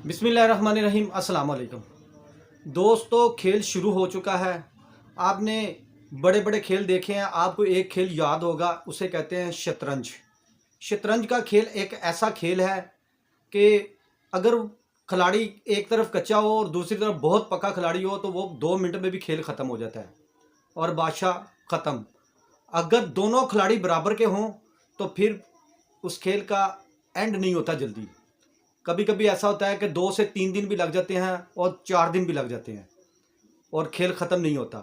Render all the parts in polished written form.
बिस्मिल्लाहिर्रहमानिर्रहीम। अस्सलाम वालेकुम दोस्तों, खेल शुरू हो चुका है। आपने बड़े बड़े खेल देखे हैं, आपको एक खेल याद होगा, उसे कहते हैं शतरंज। शतरंज का खेल एक ऐसा खेल है कि अगर खिलाड़ी एक तरफ कच्चा हो और दूसरी तरफ बहुत पक्का खिलाड़ी हो तो वो 2 मिनट में भी खेल ख़त्म हो जाता है और बादशाह ख़त्म। अगर दोनों खिलाड़ी बराबर के हों तो फिर उस खेल का एंड नहीं होता जल्दी। कभी कभी ऐसा होता है कि 2 से 3 दिन भी लग जाते हैं और 4 दिन भी लग जाते हैं और खेल ख़त्म नहीं होता।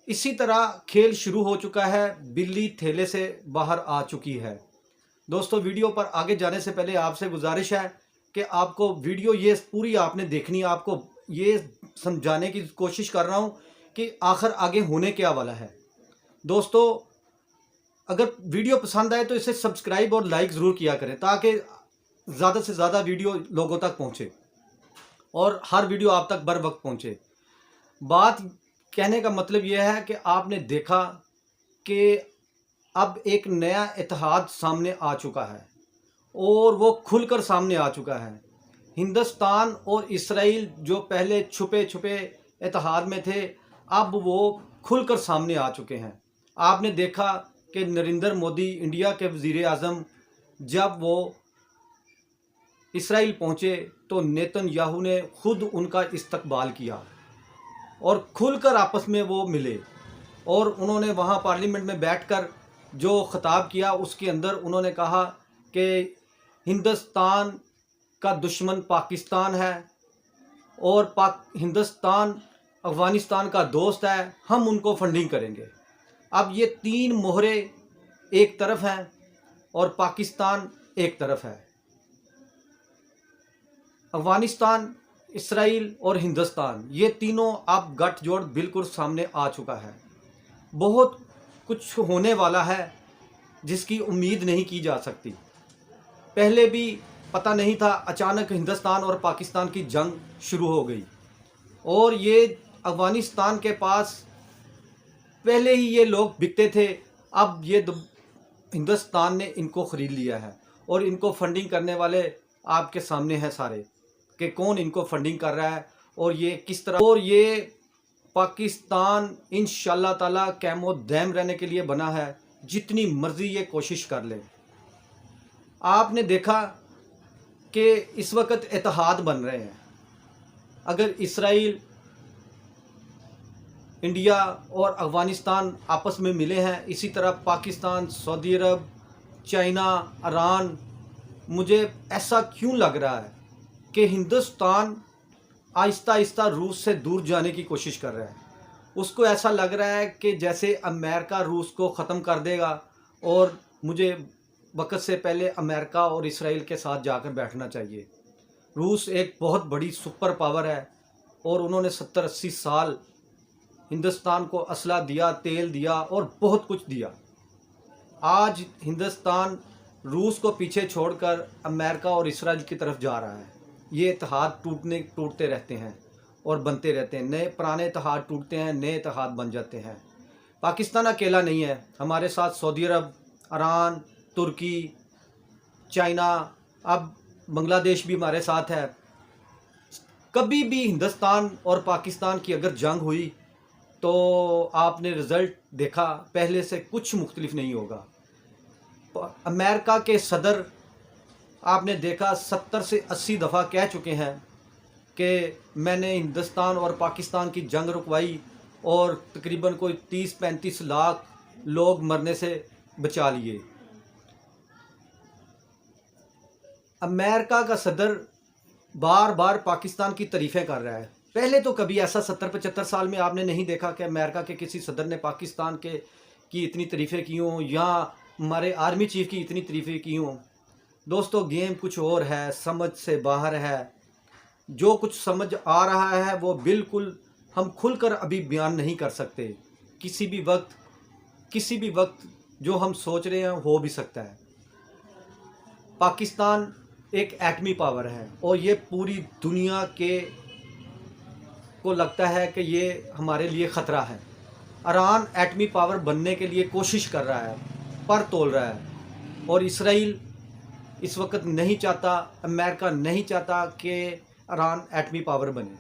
इसी तरह खेल शुरू हो चुका है, बिल्ली थैले से बाहर आ चुकी है। दोस्तों, वीडियो पर आगे जाने से पहले आपसे गुजारिश है कि आपको वीडियो ये पूरी आपने देखनी है। आपको ये समझाने की कोशिश कर रहा हूँ कि आखिर आगे होने क्या वाला है। दोस्तों, अगर वीडियो पसंद आए तो इसे सब्सक्राइब और लाइक ज़रूर किया करें ताकि ज़्यादा से ज़्यादा वीडियो लोगों तक पहुँचे और हर वीडियो आप तक बर वक्त पहुँचे। बात कहने का मतलब यह है कि आपने देखा कि अब एक नया इत्तेहाद सामने आ चुका है और वो खुलकर सामने आ चुका है। हिंदुस्तान और इसराइल जो पहले छुपे छुपे इत्तेहाद में थे, अब वो खुलकर सामने आ चुके हैं। आपने देखा कि नरेंद्र मोदी इंडिया के वज़ीर आज़म जब वो इसराइल पहुँचे तो नेतन्याहू ने खुद उनका इस्तकबाल किया और खुलकर आपस में वो मिले और उन्होंने वहाँ पार्लियामेंट में बैठकर जो ख़िताब किया उसके अंदर उन्होंने कहा कि हिंदुस्तान का दुश्मन पाकिस्तान है और हिंदुस्तान अफ़गानिस्तान का दोस्त है, हम उनको फंडिंग करेंगे। अब ये 3 मोहरे एक तरफ हैं और पाकिस्तान एक तरफ है। अफ़गानिस्तान, इसराइल और हिंदुस्तान, ये तीनों अब गठजोड़ बिल्कुल सामने आ चुका है। बहुत कुछ होने वाला है जिसकी उम्मीद नहीं की जा सकती। पहले भी पता नहीं था, अचानक हिंदुस्तान और पाकिस्तान की जंग शुरू हो गई और ये अफ़गानिस्तान के पास पहले ही ये लोग बिकते थे। अब ये हिंदुस्तान ने इनको ख़रीद लिया है और इनको फंडिंग करने वाले आपके सामने हैं सारे कि कौन इनको फंडिंग कर रहा है और ये किस तरह। और ये पाकिस्तान इंशाअल्लाह ताला कैमो दैम रहने के लिए बना है, जितनी मर्ज़ी ये कोशिश कर ले। आपने देखा कि इस वक्त इत्तेहाद बन रहे हैं। अगर इसराइल, इंडिया और अफ़गानिस्तान आपस में मिले हैं, इसी तरह पाकिस्तान, सऊदी अरब, चाइना, ईरान, मुझे ऐसा क्यों लग रहा है कि हिंदुस्तान आहिस्ता आहिस्ता रूस से दूर जाने की कोशिश कर रहा है। उसको ऐसा लग रहा है कि जैसे अमेरिका रूस को ख़त्म कर देगा और मुझे वक्त से पहले अमेरिका और इसराइल के साथ जाकर बैठना चाहिए। रूस एक बहुत बड़ी सुपर पावर है और उन्होंने 70-80 साल हिंदुस्तान को असला दिया, तेल दिया और बहुत कुछ दिया। आज हिंदुस्तान रूस को पीछे छोड़कर अमेरिका और इसराइल की तरफ जा रहा है। ये इत्तेहाद टूटते रहते हैं और बनते रहते हैं। नए पुराने इत्तेहाद टूटते हैं, नए इत्तेहाद बन जाते हैं। पाकिस्तान अकेला नहीं है, हमारे साथ सऊदी अरब, ईरान, तुर्की, चाइना, अब बांग्लादेश भी हमारे साथ है। कभी भी हिंदुस्तान और पाकिस्तान की अगर जंग हुई तो आपने रिज़ल्ट देखा, पहले से कुछ मुख्तलिफ नहीं होगा। अमेरिका के सदर आपने देखा 70 से 80 दफ़ा कह चुके हैं कि मैंने हिंदुस्तान और पाकिस्तान की जंग रुकवाई और तकरीबन कोई 30-35 लाख लोग मरने से बचा लिए। अमेरिका का सदर बार बार पाकिस्तान की तारीफ़ें कर रहा है। पहले तो कभी ऐसा 70-75 साल में आपने नहीं देखा कि अमेरिका के किसी सदर ने पाकिस्तान की इतनी तारीफ़ें की हों या हमारे आर्मी चीफ़ की इतनी तारीफ़ें की हों। दोस्तों, गेम कुछ और है, समझ से बाहर है। जो कुछ समझ आ रहा है वो बिल्कुल हम खुलकर अभी बयान नहीं कर सकते। किसी भी वक्त जो हम सोच रहे हैं हो भी सकता है। पाकिस्तान एक एटमी पावर है और ये पूरी दुनिया को लगता है कि ये हमारे लिए ख़तरा है। ईरान एटमी पावर बनने के लिए कोशिश कर रहा है, पर तोल रहा है। और इसराइल اس وقت نہیں چاہتا، امریکہ نہیں چاہتا کہ ایران ایٹمی پاور بنے.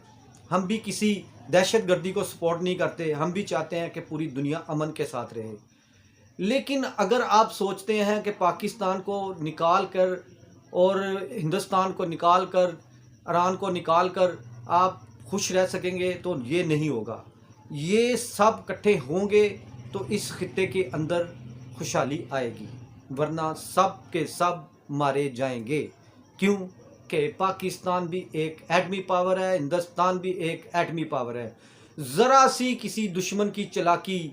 ہم بھی کسی دہشت گردی کو سپورٹ نہیں کرتے، ہم بھی چاہتے ہیں کہ پوری دنیا امن کے ساتھ رہے. لیکن اگر آپ سوچتے ہیں کہ پاکستان کو نکال کر اور ہندوستان کو نکال کر، ایران کو نکال کر آپ خوش رہ سکیں گے تو یہ نہیں ہوگا. یہ سب کٹھے ہوں گے تو اس خطے کے اندر خوشحالی آئے گی، ورنہ سب کے سب مارے جائیں گے. کیوں کہ پاکستان بھی ایک ایٹمی پاور ہے، ہندوستان بھی ایک ایٹمی پاور ہے. ذرا سی کسی دشمن کی چلاکی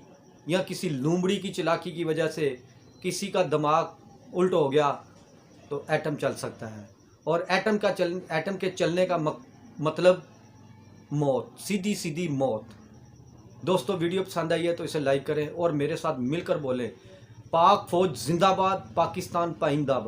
یا کسی لومڑی کی چلاکی کی وجہ سے کسی کا دماغ الٹ ہو گیا تو ایٹم چل سکتا ہے. اور ایٹم کے چلنے کا مطلب موت، سیدھی سیدھی موت. دوستو ویڈیو پسند آئی ہے تو اسے لائک کریں اور میرے ساتھ مل کر بولیں پاک فوج زندہ باد، پاکستان پائندہ باد.